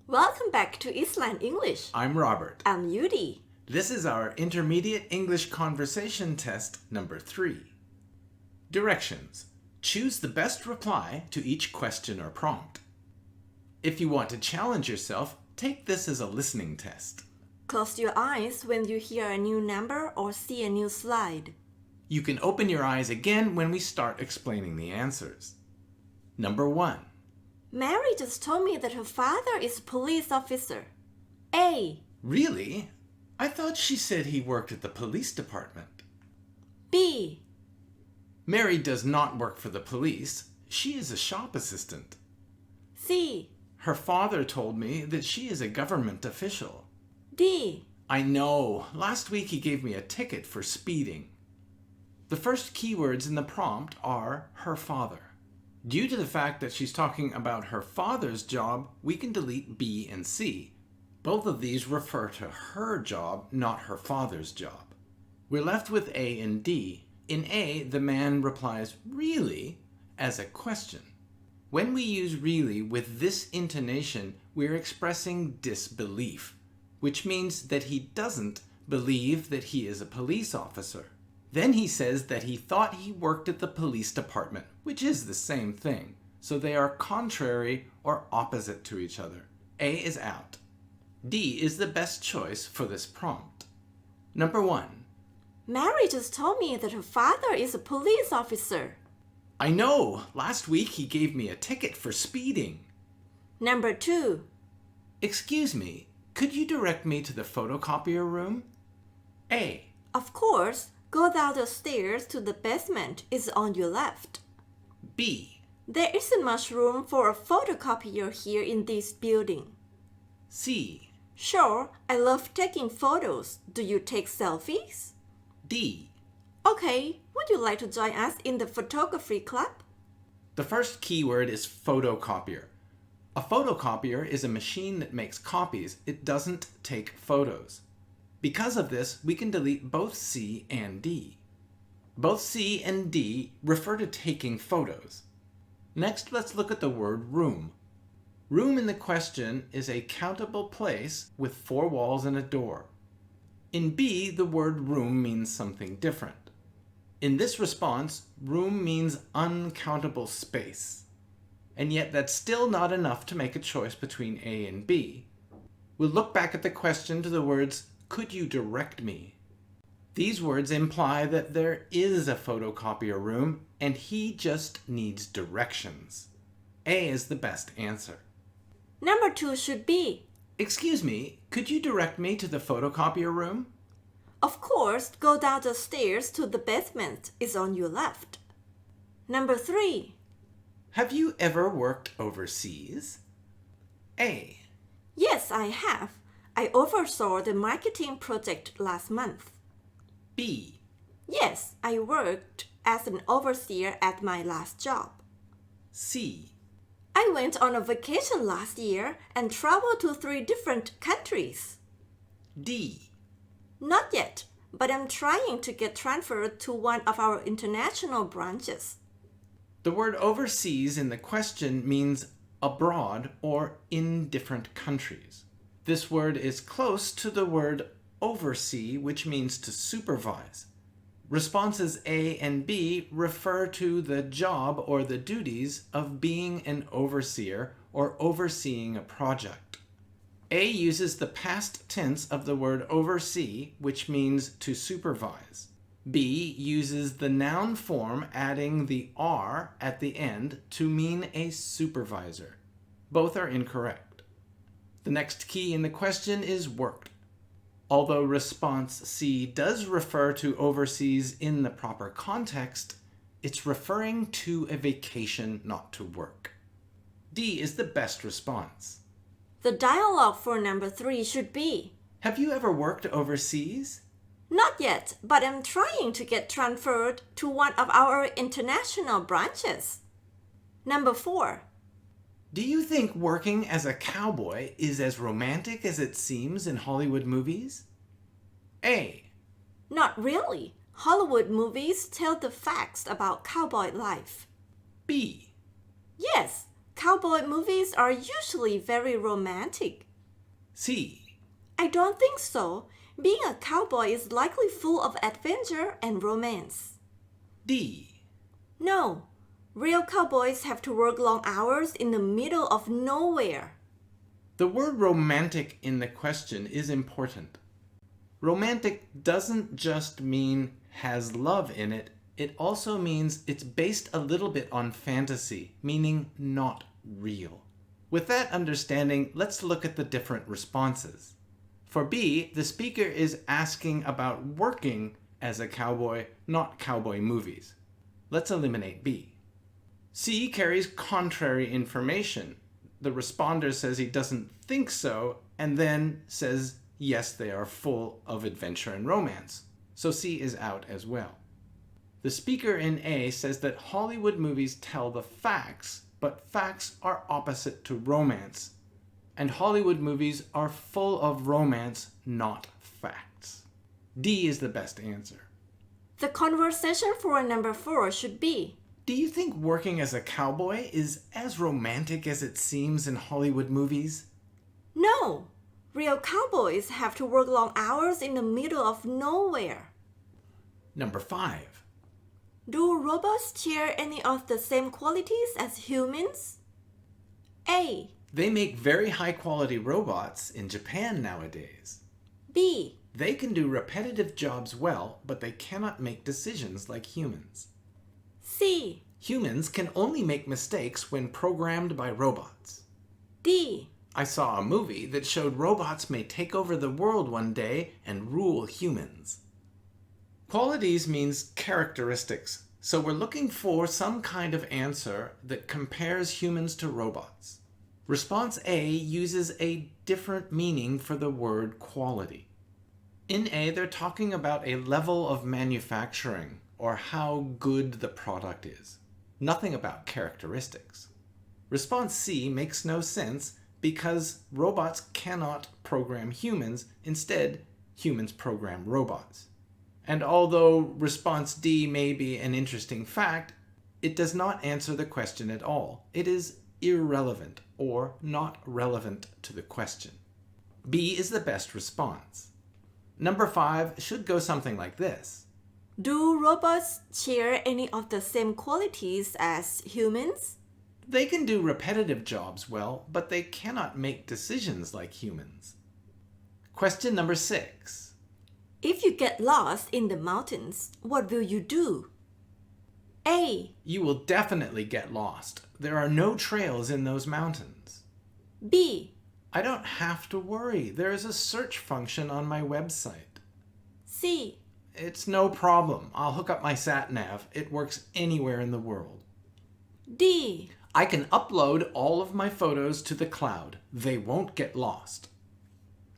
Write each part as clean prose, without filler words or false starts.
Welcome back to Eastland English. I'm Robert. I'm Yudee. This is our Intermediate English Conversation Test number 3. Directions. Choose the best reply to each question or prompt. If you want to challenge yourself, take this as a listening test. Close your eyes when you hear a new number or see a new slide. You can open your eyes again when we start explaining the answers. Number 1. Mary just told me that her father is a police officer. A. Really? I thought she said he worked at the police department. B. Mary does not work for the police. She is a shop assistant. C. Her father told me that she is a government official. D. I know. Last week he gave me a ticket for speeding. The first keywords in the prompt are her father. Due to the fact that she's talking about her father's job, we can delete B and C. Both of these refer to her job, not her father's job. We're left with A and D. In A, the man replies, "Really?" as a question. When we use really with this intonation, we're expressing disbelief, which means that he doesn't believe that he is a police officer. Then he says that he thought he worked at the police department, which is the same thing. So they are contrary or opposite to each other. A is out. D is the best choice for this prompt. Number 1. Mary just told me that her father is a police officer. I know. Last week he gave me a ticket for speeding. Number 2. Excuse me, could you direct me to the photocopier room? A. Of course. Go down the stairs to the basement. It's on your left. B. There isn't much room for a photocopier here in this building. C. Sure, I love taking photos. Do you take selfies? D. Okay, would you like to join us in the photography club? The first keyword is photocopier. A photocopier is a machine that makes copies. It doesn't take photos. Because of this, we can delete both C and D. Both C and D refer to taking photos. Next, let's look at the word room. Room in the question is a countable place with 4 walls and a door. In B, the word room means something different. In this response, room means uncountable space. And yet that's still not enough to make a choice between A and B. We'll look back at the question to the words, "Could you direct me?" These words imply that there is a photocopier room and he just needs directions. A is the best answer. Number 2 should be, Excuse me, could you direct me to the photocopier room? of course, go down the stairs to the basement. It's on your left. Number 3. Have you ever worked overseas? A. Yes, I have. I oversaw the marketing project last month. B. Yes, I worked as an overseer at my last job. C. I went on a vacation last year and traveled to 3 different countries. D. Not yet, but I'm trying to get transferred to one of our international branches. The word overseas in the question means abroad or in different countries. This word is close to the word oversee, which means to supervise. Responses A and B refer to the job or the duties of being an overseer or overseeing a project. A uses the past tense of the word oversee, which means to supervise. B uses the noun form adding the R at the end to mean a supervisor. Both are incorrect. The next key in the question is worked. Although response C does refer to overseas in the proper context, it's referring to a vacation, not to work. D is the best response. The dialogue for number 3 should be, Have you ever worked overseas? Not yet, but I'm trying to get transferred to one of our international branches. Number 4. Do you think working as a cowboy is as romantic as it seems in Hollywood movies? A. Not really. Hollywood movies tell the facts about cowboy life. B. Yes, Cowboy movies are usually very romantic. C. I don't think so. Being a cowboy is likely full of adventure and romance. D. No, real cowboys have to work long hours in the middle of nowhere. The word romantic in the question is important. Romantic doesn't just mean has love in it. It also means it's based a little bit on fantasy, meaning not real. With that understanding, let's look at the different responses. For B, the speaker is asking about working as a cowboy, not cowboy movies. Let's eliminate B. C carries contrary information. The responder says he doesn't think so, and then says, yes, they are full of adventure and romance. So C is out as well. The speaker in A says that Hollywood movies tell the facts, but facts are opposite to romance. And Hollywood movies are full of romance, not facts. D is the best answer. The conversation for number 4 should be, Do you think working as a cowboy is as romantic as it seems in Hollywood movies? no, real cowboys have to work long hours in the middle of nowhere. Number 5. Do robots share any of the same qualities as humans? A. They make very high-quality robots in Japan nowadays. B. They can do repetitive jobs well, but they cannot make decisions like humans. C. Humans can only make mistakes when programmed by robots. D. I saw a movie that showed robots may take over the world one day and rule humans. Qualities means characteristics, so we're looking for some kind of answer that compares humans to robots. Response A uses a different meaning for the word quality. In A, they're talking about a level of manufacturing or how good the product is. Nothing about characteristics. Response C makes no sense because robots cannot program humans. Instead, humans program robots. And although response D may be an interesting fact, it does not answer the question at all. It is irrelevant or not relevant to the question. B is the best response. Number 5 should go something like this. Do robots share any of the same qualities as humans? They can do repetitive jobs well, but they cannot make decisions like humans. Question number 6. If you get lost in the mountains, what will you do? A. You will definitely get lost. There are no trails in those mountains. B. I don't have to worry. There is a search function on my website. C. It's no problem. I'll hook up my sat-nav. It works anywhere in the world. D. I can upload all of my photos to the cloud. They won't get lost.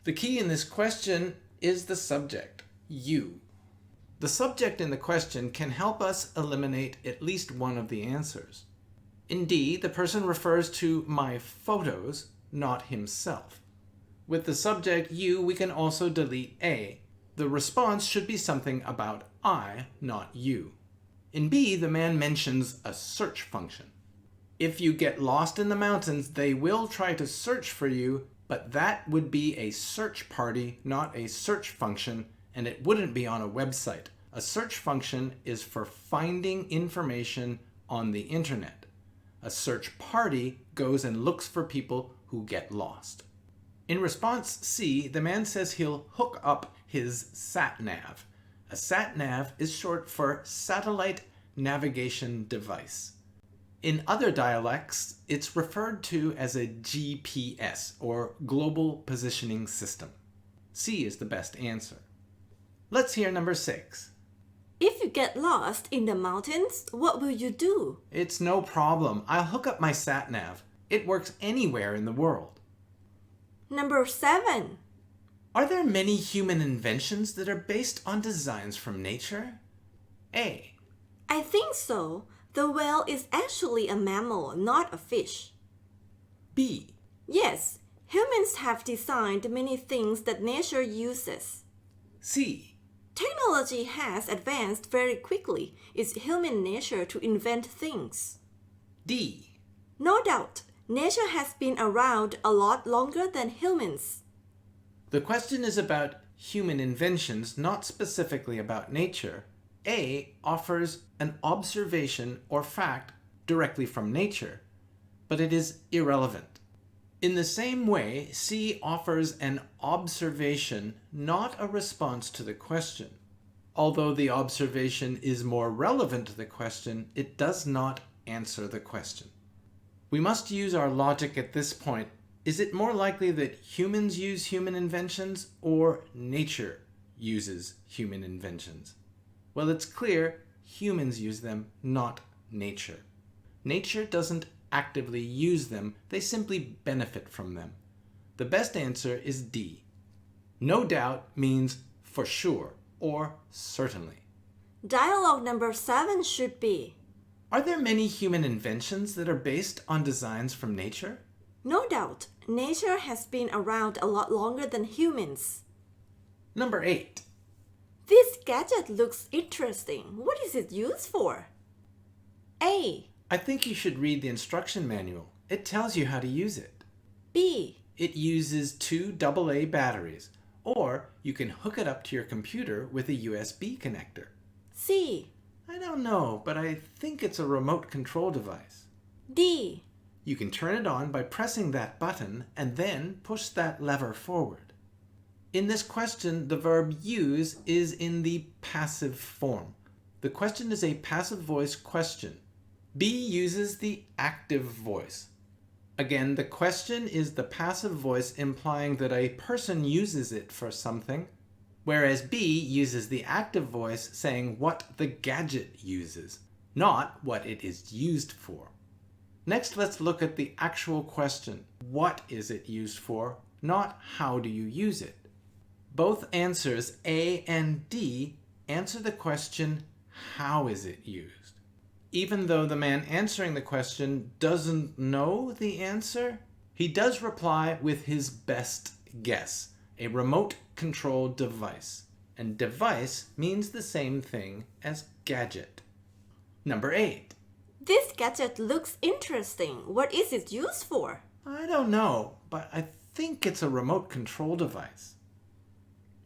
The key in this question is the subject, you. The subject in the question can help us eliminate at least one of the answers. In D, the person refers to my photos, not himself. With the subject you, we can also delete A. The response should be something about I, not you. In B, the man mentions a search function. If you get lost in the mountains, they will try to search for you, but that would be a search party, not a search function, and it wouldn't be on a website. A search function is for finding information on the internet. A search party goes and looks for people who get lost. In response C, the man says he'll hook up his sat-nav. A sat-nav is short for satellite navigation device. In other dialects, it's referred to as a GPS, or Global Positioning System. C is the best answer. Let's hear number 6. If you get lost in the mountains, what will you do? It's no problem. I'll hook up my sat-nav. It works anywhere in the world. Number 7. Are there many human inventions that are based on designs from nature? A. I think so. The whale is actually a mammal, not a fish. B. Yes, humans have designed many things that nature uses. C. Technology has advanced very quickly. It's human nature to invent things. D. No doubt, Nature has been around a lot longer than humans. The question is about human inventions, not specifically about nature. A offers an observation or fact directly from nature, but it is irrelevant. In the same way, C offers an observation, not a response to the question. Although the observation is more relevant to the question, it does not answer the question. We must use our logic at this point. Is it more likely that humans use human inventions or nature uses human inventions? Well, it's clear humans use them, not nature. Nature doesn't actively use them, they simply benefit from them. The best answer is D. No doubt means for sure or certainly. Dialogue number 7 should be: Are there many human inventions that are based on designs from nature? No doubt, nature has been around a lot longer than humans. Number 8. This gadget looks interesting. What is it used for? A. I think you should read the instruction manual. It tells you how to use it. B. It uses 2 AA batteries, or you can hook it up to your computer with a USB connector. C. I don't know, but I think it's a remote control device. D. You can turn it on by pressing that button and then push that lever forward. In this question, the verb use is in the passive form. The question is a passive voice question. B uses the active voice. Again, the question is the passive voice implying that a person uses it for something, whereas B uses the active voice saying what the gadget uses, not what it is used for. Next, let's look at the actual question. What is it used for? Not how do you use it? Both answers, A and D, answer the question, how is it used? Even though the man answering the question doesn't know the answer, he does reply with his best guess, a remote control device. And device means the same thing as gadget. Number 8. This gadget looks interesting. What is it used for? I don't know, but I think it's a remote control device.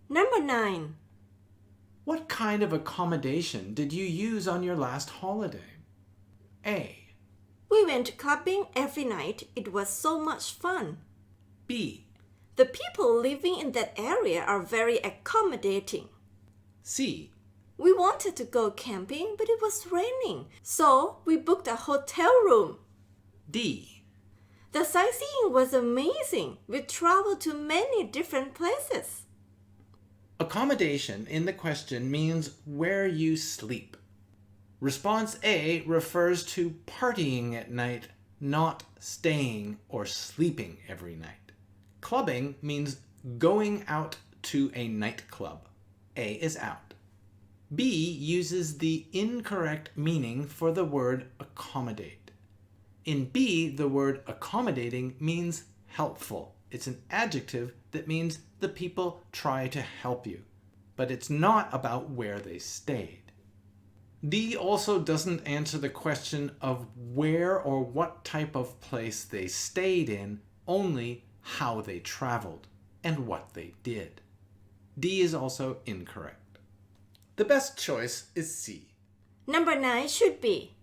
Number 9. What kind of accommodation did you use on your last holiday? A. We went clubbing every night. It was so much fun. B. The people living in that area are very accommodating. C. We wanted to go camping, but it was raining, so we booked a hotel room. D. The sightseeing was amazing. We traveled to many different places. Accommodation in the question means where you sleep. Response A refers to partying at night, not staying or sleeping every night. Clubbing means going out to a nightclub. A is out. B uses the incorrect meaning for the word accommodate. In B, the word accommodating means helpful. It's an adjective that means the people try to help you, but it's not about where they stayed. D also doesn't answer the question of where or what type of place they stayed in, only how they traveled and what they did. D is also incorrect. The best choice is C. Number 9 should be: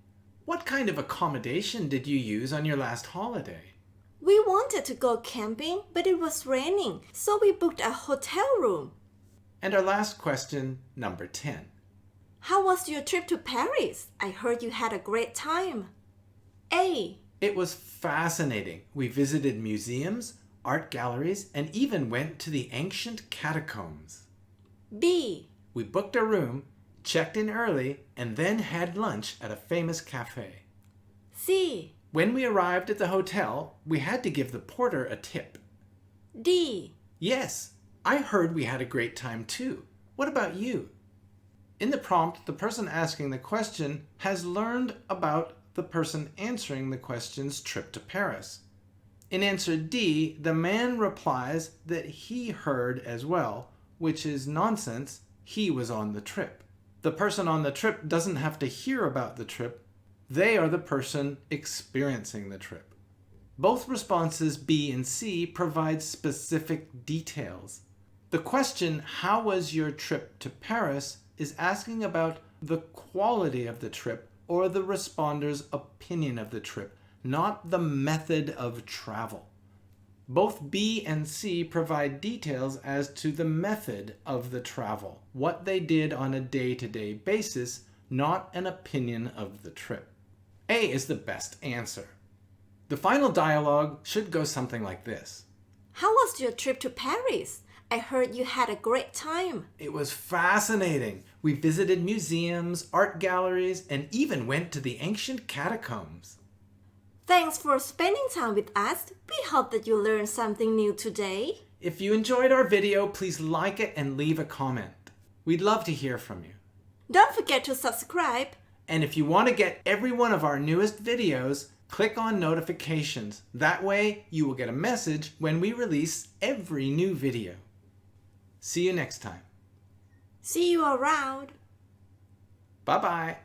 What kind of accommodation did you use on your last holiday? We wanted to go camping, but it was raining, so we booked a hotel room. And our last question, number 10. How was your trip to Paris? I heard you had a great time. A. It was fascinating. We visited museums, art galleries, and even went to the ancient catacombs. B. We booked a room, checked in early, and then had lunch at a famous cafe. C. When we arrived at the hotel, we had to give the porter a tip. D. Yes, I heard we had a great time too. What about you? In the prompt, the person asking the question has learned about the person answering the question's trip to Paris. In answer D, the man replies that he heard as well, which is nonsense. He was on the trip. The person on the trip doesn't have to hear about the trip. They are the person experiencing the trip. Both responses B and C provide specific details. The question, how was your trip to Paris, is asking about the quality of the trip or the responder's opinion of the trip, not the method of travel. Both B and C provide details as to the method of the travel, what they did on a day-to-day basis, not an opinion of the trip. A is the best answer. The final dialogue should go something like this. How was your trip to Paris? I heard you had a great time. It was fascinating. We visited museums, art galleries, and even went to the ancient catacombs. Thanks for spending time with us. We hope that you learned something new today. If you enjoyed our video, please like it and leave a comment. We'd love to hear from you. Don't forget to subscribe. And if you want to get every one of our newest videos, click on notifications. That way, you will get a message when we release every new video. See you next time. See you around. Bye-bye.